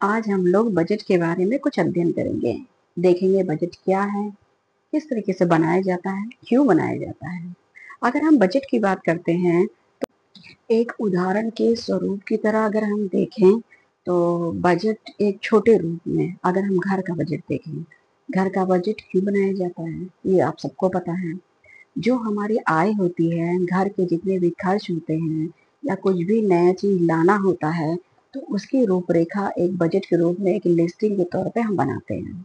आज हम लोग बजट के बारे में कुछ अध्ययन करेंगे। देखेंगे बजट क्या है, किस तरीके से बनाया जाता है, क्यों बनाया जाता है। अगर हम बजट की बात करते हैं, एक उदाहरण के स्वरूप की तरह अगर हम देखें तो बजट एक छोटे रूप में अगर हम घर का बजट देखें, घर का बजट क्यों बनाया जाता है ये आप सबको पता है। जो हमारी आय होती है, घर के जितने भी खर्च होते हैं या कुछ भी नया चीज लाना होता है, तो उसकी रूपरेखा एक बजट के रूप में एक लिस्टिंग के तौर पे हम बनाते हैं।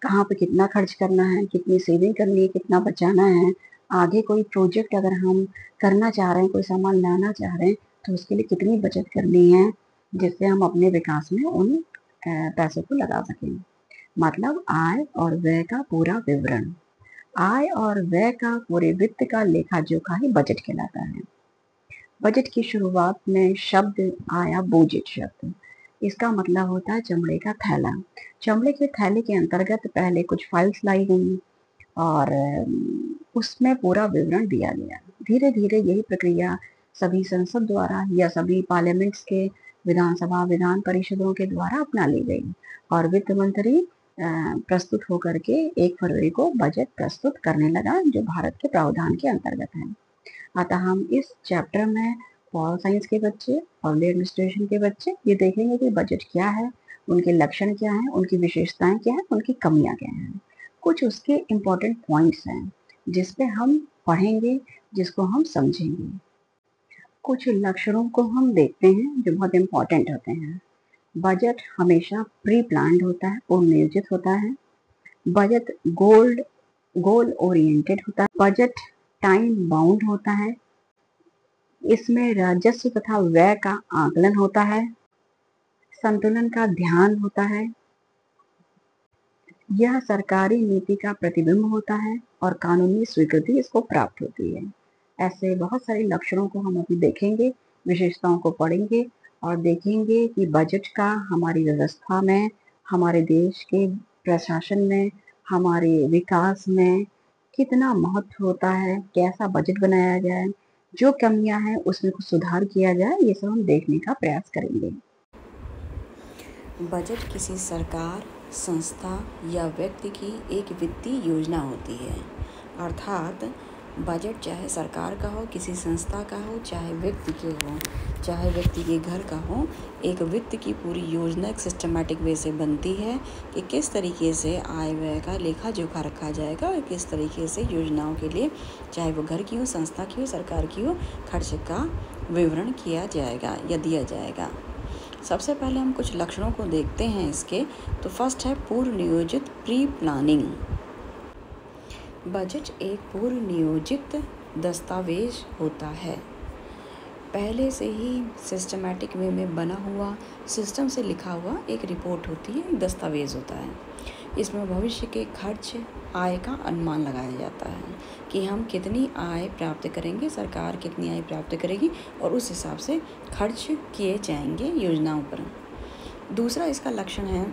कहाँ पे कितना खर्च करना है, कितनी सेविंग करनी है, कितना बचाना है। आगे कोई प्रोजेक्ट अगर हम करना चाह रहे हैं, कोई सामान लाना चाह रहे हैं, तो उसके लिए कितनी बचत करनी है, जिससे हम अपने विकास में उन पैसों को लगा सकें। मतलब आय और व्यय का पूरा विवरण। आय और व्यय का पूरे वित्त का लेखा जोखा ही बजट कहलाता है। बजट की शुरुआत में शब्द आया बोजेट शब्द। इसका मतलब होता है चमड़े का थैला। चमड़े के थैले के अंतर्गत पहले कुछ फाइल्स लाई गई और उसमें पूरा विवरण दिया गया। धीरे धीरे यही प्रक्रिया सभी संसद द्वारा या सभी पार्लियामेंट्स के विधानसभा विधान परिषदों के द्वारा अपना ली गई और वित्त मंत्री प्रस्तुत होकर के 1 फरवरी को बजट प्रस्तुत करने लगा, जो भारत के प्रावधान के अंतर्गत है। अतः हम इस चैप्टर में पॉल साइंस के बच्चे, पब्लिक एडमिनिस्ट्रेशन के बच्चे ये देखेंगे कि बजट क्या है, उनके लक्षण क्या हैं, उनकी विशेषताएं क्या हैं, उनकी कमियां क्या हैं। कुछ उसके इम्पोर्टेंट पॉइंट्स हैं जिस पे हम पढ़ेंगे, जिसको हम समझेंगे। कुछ लक्षणों को हम देखते हैं जो बहुत इम्पोर्टेंट होते हैं। बजट हमेशा प्री प्लान्ड होता है, पूर्व नियोजित होता है। बजट गोल ओरिएंटेड होता है। बजट टाइम बाउंड होता है। इसमें राजस्व तथा व्यय का आकलन होता है। संतुलन का ध्यान होता है। यह सरकारी नीति का प्रतिबिंब होता है और कानूनी स्वीकृति इसको प्राप्त होती है। ऐसे बहुत सारे लक्षणों को हम अभी देखेंगे, विशेषताओं को पढ़ेंगे और देखेंगे कि बजट का हमारी व्यवस्था में, हमारे देश के प्रशासन में, हमारे विकास में कितना महत्व होता है, कैसा बजट बनाया जाए, जो कमियां हैं उसमें कुछ सुधार किया जाए, ये सब हम देखने का प्रयास करेंगे। बजट किसी सरकार, संस्था या व्यक्ति की एक वित्तीय योजना होती है। अर्थात बजट चाहे सरकार का हो, किसी संस्था का हो, चाहे व्यक्ति के हो, चाहे व्यक्ति के घर का हो, एक वित्त की पूरी योजना एक सिस्टमैटिक वे से बनती है कि किस तरीके से आय व्यय का लेखा जोखा रखा जाएगा और किस तरीके से योजनाओं के लिए, चाहे वो घर की हो, संस्था की हो, सरकार की हो, खर्च का विवरण किया जाएगा या दिया जाएगा। सबसे पहले हम कुछ लक्षणों को देखते हैं इसके। तो फर्स्ट है पूर्व नियोजित, प्री प्लानिंग। बजट एक पूर्व नियोजित दस्तावेज होता है, पहले से ही सिस्टमैटिक वे में बना हुआ, सिस्टम से लिखा हुआ एक रिपोर्ट होती है, एक दस्तावेज होता है। इसमें भविष्य के खर्च, आय का अनुमान लगाया जाता है कि हम कितनी आय प्राप्त करेंगे, सरकार कितनी आय प्राप्त करेगी और उस हिसाब से खर्च किए जाएंगे योजनाओं पर। दूसरा इसका लक्षण है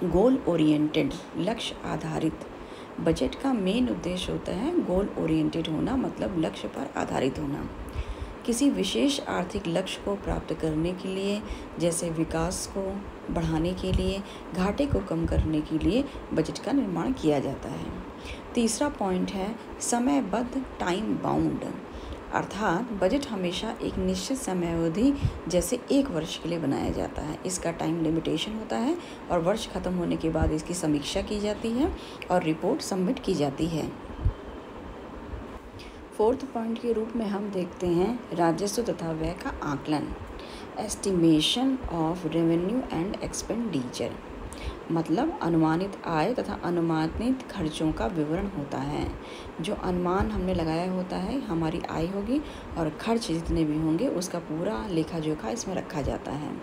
गोल ओरिएंटेड, लक्ष्य आधारित। बजट का मेन उद्देश्य होता है गोल ओरिएंटेड होना, मतलब लक्ष्य पर आधारित होना। किसी विशेष आर्थिक लक्ष्य को प्राप्त करने के लिए, जैसे विकास को बढ़ाने के लिए, घाटे को कम करने के लिए बजट का निर्माण किया जाता है। तीसरा पॉइंट है समयबद्ध, टाइम बाउंड। अर्थात बजट हमेशा एक निश्चित समय अवधि, जैसे 1 वर्ष के लिए बनाया जाता है। इसका टाइम लिमिटेशन होता है और वर्ष खत्म होने के बाद इसकी समीक्षा की जाती है और रिपोर्ट सबमिट की जाती है। फोर्थ पॉइंट के रूप में हम देखते हैं राजस्व तथा व्यय का आकलन, estimation of revenue and expenditure. मतलब अनुमानित आय तथा अनुमानित खर्चों का विवरण होता है। जो अनुमान हमने लगाया होता है, हमारी आय होगी और खर्च जितने भी होंगे उसका पूरा लेखा जोखा इसमें रखा जाता है।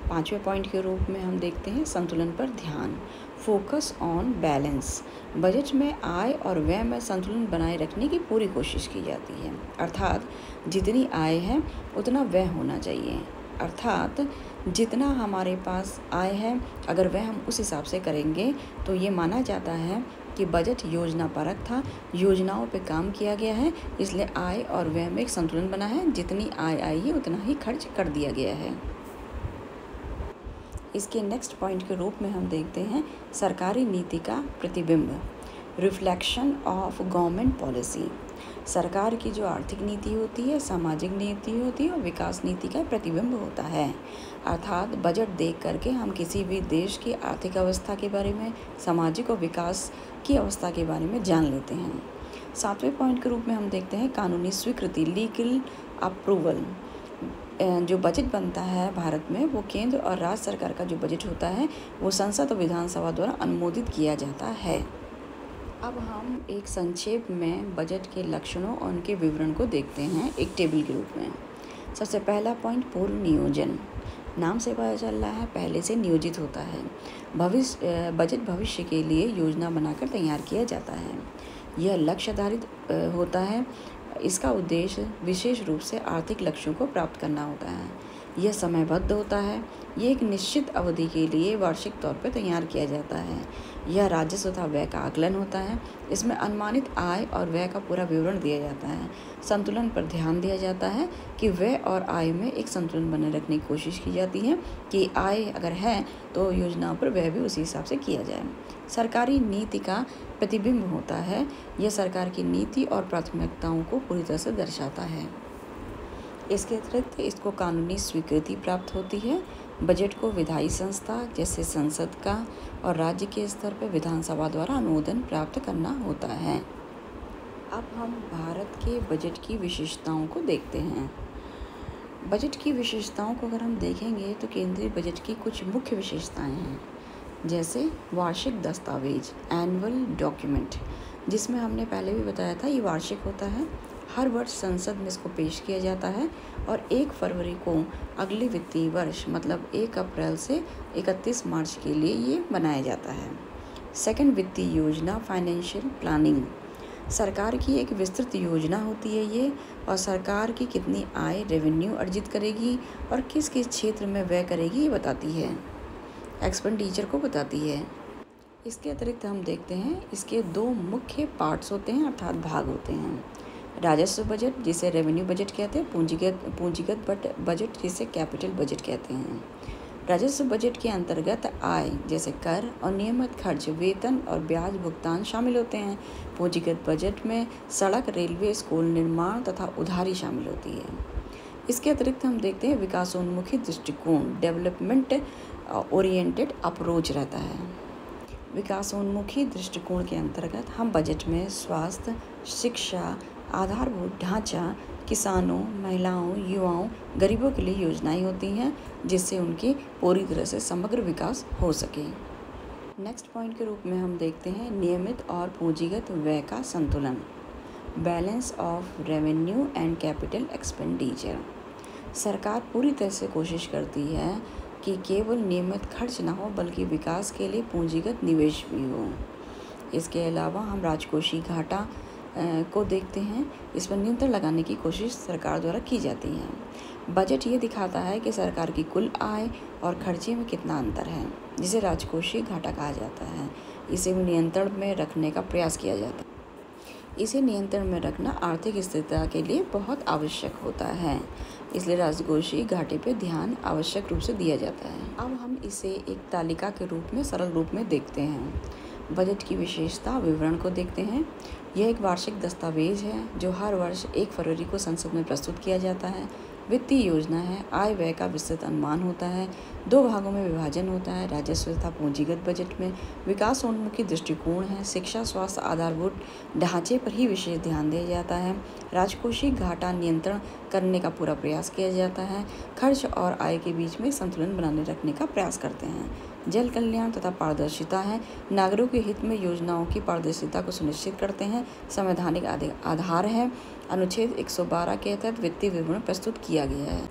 5वें पॉइंट के रूप में हम देखते हैं संतुलन पर ध्यान, फोकस ऑन बैलेंस। बजट में आय और व्यय में संतुलन बनाए रखने की पूरी कोशिश की जाती है। अर्थात जितनी आय है उतना व्यय होना चाहिए। अर्थात जितना हमारे पास आय है, अगर वह हम उस हिसाब से करेंगे तो ये माना जाता है कि बजट योजना परक था, योजनाओं पे काम किया गया है, इसलिए आय और व्यय में एक संतुलन बना है। जितनी आय आई है उतना ही खर्च कर दिया गया है। इसके नेक्स्ट पॉइंट के रूप में हम देखते हैं सरकारी नीति का प्रतिबिंब, रिफ्लेक्शन ऑफ गवर्नमेंट पॉलिसी। सरकार की जो आर्थिक नीति होती है, सामाजिक नीति होती है और विकास नीति का प्रतिबिंब होता है। अर्थात बजट देख करके हम किसी भी देश की आर्थिक अवस्था के बारे में, सामाजिक और विकास की अवस्था के बारे में जान लेते हैं। 7वें पॉइंट के रूप में हम देखते हैं कानूनी स्वीकृति, लीगल अप्रूवल। जो बजट बनता है भारत में, वो केंद्र और राज्य सरकार का जो बजट होता है वो संसद और विधानसभा द्वारा अनुमोदित किया जाता है। अब हम एक संक्षेप में बजट के लक्षणों और उनके विवरण को देखते हैं एक टेबल के रूप में। सबसे पहला पॉइंट पूर्व नियोजन। नाम से पता चल रहा है पहले से नियोजित होता है। बजट भविष्य के लिए योजना बनाकर तैयार किया जाता है। यह लक्ष्य आधारित होता है। इसका उद्देश्य विशेष रूप से आर्थिक लक्ष्यों को प्राप्त करना होता है। यह समयबद्ध होता है। ये एक निश्चित अवधि के लिए वार्षिक तौर पर तैयार किया जाता है। यह राजस्व तथा व्यय का आकलन होता है। इसमें अनुमानित आय और व्यय का पूरा विवरण दिया जाता है। संतुलन पर ध्यान दिया जाता है कि व्यय और आय में एक संतुलन बनाए रखने की कोशिश की जाती है कि आय अगर है तो योजनाओं पर व्यय भी उसी हिसाब से किया जाए। सरकारी नीति का प्रतिबिंब होता है। यह सरकार की नीति और प्राथमिकताओं को पूरी तरह से दर्शाता है। इसके अतिरिक्त इसको कानूनी स्वीकृति प्राप्त होती है। बजट को विधायी संस्था जैसे संसद का और राज्य के स्तर पर विधानसभा द्वारा अनुमोदन प्राप्त करना होता है। अब हम भारत के बजट की विशेषताओं को देखते हैं। बजट की विशेषताओं को अगर हम देखेंगे तो केंद्रीय बजट की कुछ मुख्य विशेषताएं हैं, जैसे वार्षिक दस्तावेज, एनुअल डॉक्यूमेंट, जिसमें हमने पहले भी बताया था ये वार्षिक होता है। हर वर्ष संसद में इसको पेश किया जाता है और 1 फरवरी को अगले वित्तीय वर्ष मतलब 1 अप्रैल से 31 मार्च के लिए ये बनाया जाता है। सेकंड, वित्तीय योजना, फाइनेंशियल प्लानिंग। सरकार की एक विस्तृत योजना होती है ये, और सरकार की कितनी आय, रेवेन्यू अर्जित करेगी और किस किस क्षेत्र में व्यय करेगी ये बताती है, एक्सपेंडिचर को बताती है। इसके अतिरिक्त हम देखते हैं इसके 2 मुख्य पार्ट्स होते हैं अर्थात भाग होते हैं। राजस्व बजट जिसे रेवेन्यू बजट कहते हैं, पूंजीगत बजट जिसे कैपिटल बजट कहते हैं। राजस्व बजट के अंतर्गत आय जैसे कर और नियमित खर्च, वेतन और ब्याज भुगतान शामिल होते हैं। पूंजीगत बजट में सड़क, रेलवे, स्कूल निर्माण तथा उधारी शामिल होती है। इसके अतिरिक्त हम देखते हैं विकासोन्मुखी दृष्टिकोण, डेवलपमेंट ओरिएंटेड अप्रोच रहता है। विकासोन्मुखी दृष्टिकोण के अंतर्गत हम बजट में स्वास्थ्य, शिक्षा, आधारभूत ढांचा, किसानों, महिलाओं, युवाओं, गरीबों के लिए योजनाएं होती हैं जिससे उनकी पूरी तरह से समग्र विकास हो सके। नेक्स्ट पॉइंट के रूप में हम देखते हैं नियमित और पूंजीगत व्यय का संतुलन, balance of revenue and capital expenditure. सरकार पूरी तरह से कोशिश करती है कि केवल नियमित खर्च ना हो बल्कि विकास के लिए पूंजीगत निवेश भी हो। इसके अलावा हम राजकोषीय घाटा को देखते हैं। इस पर नियंत्रण लगाने की कोशिश सरकार द्वारा की जाती है। बजट ये दिखाता है कि सरकार की कुल आय और खर्चे में कितना अंतर है, जिसे राजकोषीय घाटा कहा जाता है। इसे नियंत्रण में रखने का प्रयास किया जाता है। इसे नियंत्रण में रखना आर्थिक स्थिरता के लिए बहुत आवश्यक होता है, इसलिए राजकोषीय घाटे पर ध्यान आवश्यक रूप से दिया जाता है। अब हम इसे एक तालिका के रूप में, सरल रूप में देखते हैं। बजट की विशेषता विवरण को देखते हैं। यह एक वार्षिक दस्तावेज है जो हर वर्ष 1 फरवरी को संसद में प्रस्तुत किया जाता है। वित्तीय योजना है, आय व्यय का विस्तृत अनुमान होता है, 2 भागों में विभाजन होता है, राजस्व तथा पूंजीगत बजट में। विकासोन्मुखी दृष्टिकोण है, शिक्षा, स्वास्थ्य, आधारभूत ढांचे पर ही विशेष ध्यान दिया जाता है। राजकोषीय घाटा नियंत्रण करने का पूरा प्रयास किया जाता है। खर्च और आय के बीच में संतुलन बनाने रखने का प्रयास करते हैं। जल कल्याण तथा पारदर्शिता है, नागरिकों के हित में योजनाओं की पारदर्शिता को सुनिश्चित करते हैं। संवैधानिक आधार है, अनुच्छेद 112 के तहत वित्तीय विवरण प्रस्तुत किया गया है।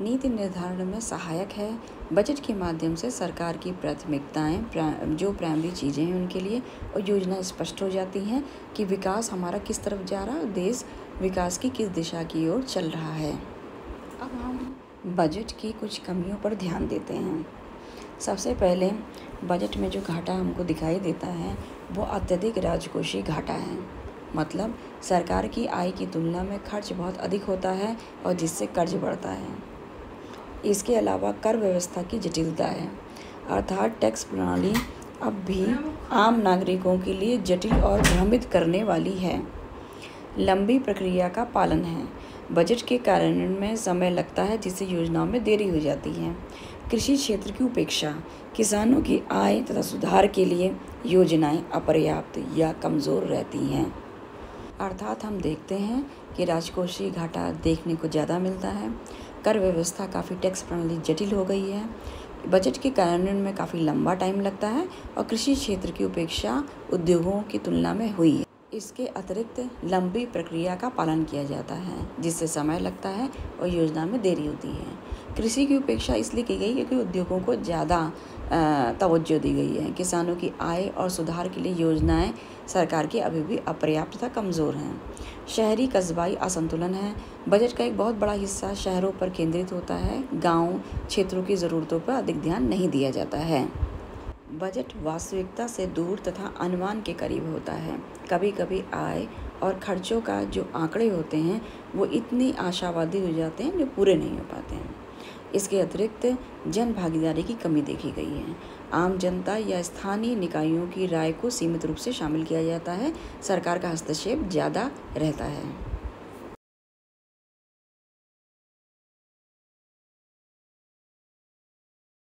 नीति निर्धारण में सहायक है। बजट के माध्यम से सरकार की प्राथमिकताएं, जो प्राइमरी चीज़ें हैं उनके लिए और योजना स्पष्ट हो जाती हैं कि विकास हमारा किस तरफ जा रहा है, देश विकास की किस दिशा की ओर चल रहा है। अब हम बजट की कुछ कमियों पर ध्यान देते हैं। सबसे पहले बजट में जो घाटा हमको दिखाई देता है वो अत्यधिक राजकोषीय घाटा है। मतलब सरकार की आय की तुलना में खर्च बहुत अधिक होता है और जिससे कर्ज बढ़ता है। इसके अलावा कर व्यवस्था की जटिलता है। अर्थात टैक्स प्रणाली अब भी आम नागरिकों के लिए जटिल और भ्रमित करने वाली है। लंबी प्रक्रिया का पालन है। बजट के कार्यान्वयन में समय लगता है, जिससे योजनाओं में देरी हो जाती है। कृषि क्षेत्र की उपेक्षा। किसानों की आय तथा सुधार के लिए योजनाएं अपर्याप्त या कमज़ोर रहती हैं। अर्थात हम देखते हैं कि राजकोषीय घाटा देखने को ज़्यादा मिलता है। कर व्यवस्था काफ़ी टैक्स प्रणाली जटिल हो गई है। बजट के कार्यान्वयन में काफ़ी लंबा टाइम लगता है और कृषि क्षेत्र की उपेक्षा उद्योगों की तुलना में हुई है। इसके अतिरिक्त लंबी प्रक्रिया का पालन किया जाता है, जिससे समय लगता है और योजना में देरी होती है। कृषि की उपेक्षा इसलिए की गई क्योंकि उद्योगों को ज़्यादा तवज्जो दी गई है। किसानों की आय और सुधार के लिए योजनाएं सरकार की अभी भी अपर्याप्त तथा कमज़ोर हैं। शहरी कस्बाई असंतुलन है। बजट का एक बहुत बड़ा हिस्सा शहरों पर केंद्रित होता है। गांव क्षेत्रों की ज़रूरतों पर अधिक ध्यान नहीं दिया जाता है। बजट वास्तविकता से दूर तथा अनुमान के करीब होता है। कभी कभी आय और खर्चों का जो आंकड़े होते हैं वो इतनी आशावादी हो जाते हैं जो पूरे नहीं हो पाते हैं। इसके अतिरिक्त जन भागीदारी की कमी देखी गई है। आम जनता या स्थानीय निकायों की राय को सीमित रूप से शामिल किया जाता है। सरकार का हस्तक्षेप ज़्यादा रहता है।